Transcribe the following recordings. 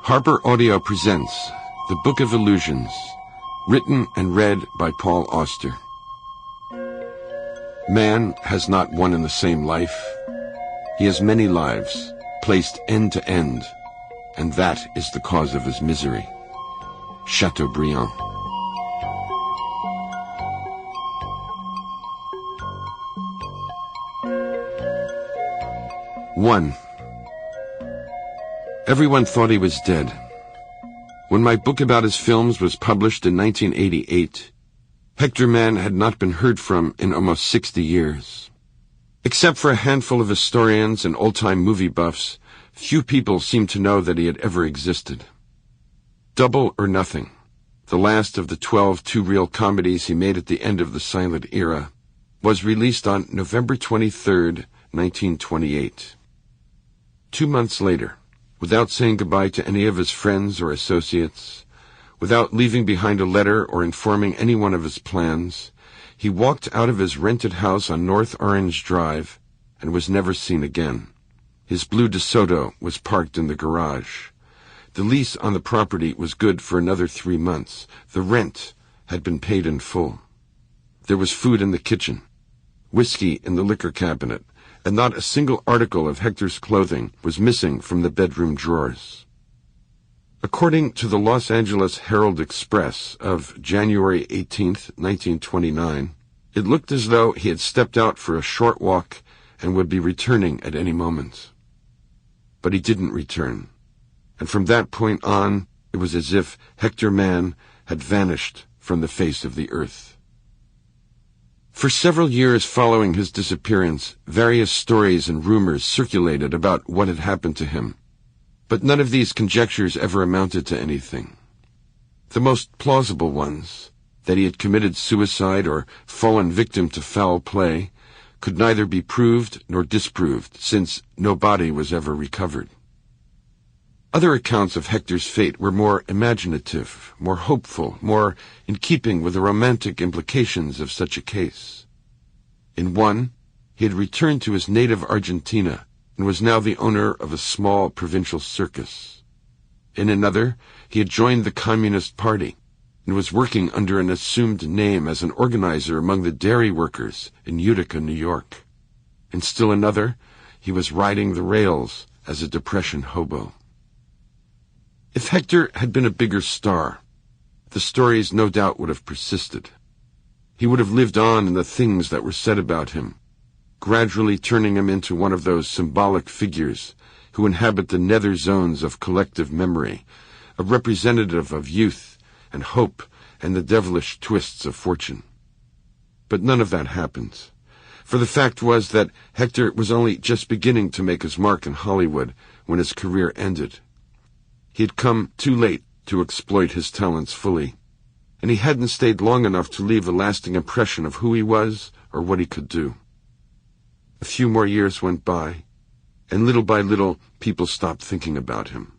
Harper Audio presents The Book of Illusions, written and read by Paul Auster. Man has not one and the same life. He has many lives, placed end to end, and that is the cause of his misery. Chateaubriand. One. Everyone thought he was dead. When my book about his films was published in 1988, Hector Mann had not been heard from in almost 60 years. Except for a handful of historians and old-time movie buffs, few people seemed to know that he had ever existed. Double or Nothing, the last of the 12 two-reel comedies he made at the end of the silent era, was released on November 23, 1928. 2 months later, without saying goodbye to any of his friends or associates, without leaving behind a letter or informing anyone of his plans, he walked out of his rented house on North Orange Drive and was never seen again. His blue DeSoto was parked in the garage. The lease on the property was good for another 3 months. The rent had been paid in full. There was food in the kitchen, whiskey in the liquor cabinet, and not a single article of Hector's clothing was missing from the bedroom drawers. According to the Los Angeles Herald-Express of January 18, 1929, it looked as though he had stepped out for a short walk and would be returning at any moment. But he didn't return, and from that point on, it was as if Hector Mann had vanished from the face of the earth. For several years following his disappearance, various stories and rumors circulated about what had happened to him, but none of these conjectures ever amounted to anything. The most plausible ones, that he had committed suicide or fallen victim to foul play, could neither be proved nor disproved, since no body was ever recovered. Other accounts of Hector's fate were more imaginative, more hopeful, more in keeping with the romantic implications of such a case. In one, he had returned to his native Argentina and was now the owner of a small provincial circus. In another, he had joined the Communist Party and was working under an assumed name as an organizer among the dairy workers in Utica, New York. In still another, he was riding the rails as a Depression hobo. If Hector had been a bigger star, the stories no doubt would have persisted. He would have lived on in the things that were said about him, gradually turning him into one of those symbolic figures who inhabit the nether zones of collective memory, a representative of youth and hope and the devilish twists of fortune. But none of that happened, for the fact was that Hector was only just beginning to make his mark in Hollywood when his career ended. He had come too late to exploit his talents fully, and he hadn't stayed long enough to leave a lasting impression of who he was or what he could do. A few more years went by, and little by little people stopped thinking about him.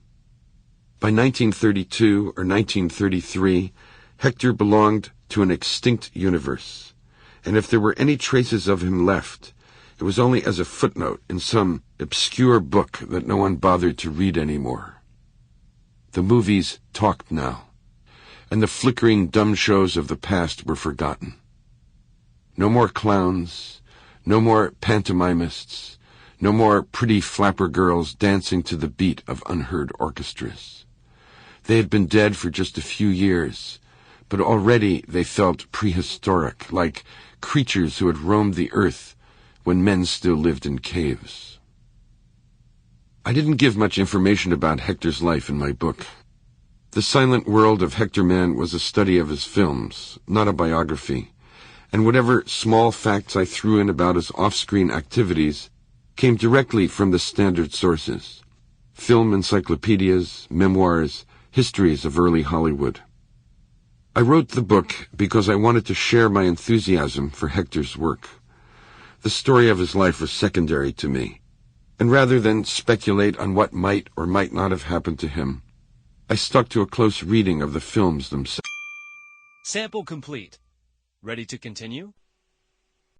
By 1932 or 1933, Hector belonged to an extinct universe, and if there were any traces of him left, it was only as a footnote in some obscure book that no one bothered to read anymore. The movies talked now, and the flickering dumb shows of the past were forgotten. No more clowns, no more pantomimists, no more pretty flapper girls dancing to the beat of unheard orchestras. They had been dead for just a few years, but already they felt prehistoric, like creatures who had roamed the earth when men still lived in caves. I didn't give much information about Hector's life in my book. The Silent World of Hector Mann was a study of his films, not a biography, and whatever small facts I threw in about his off-screen activities came directly from the standard sources: film encyclopedias, memoirs, histories of early Hollywood. I wrote the book because I wanted to share my enthusiasm for Hector's work. The story of his life was secondary to me, and rather than speculate on what might or might not have happened to him, I stuck to a close reading of the films themselves. Sample complete. Ready to continue?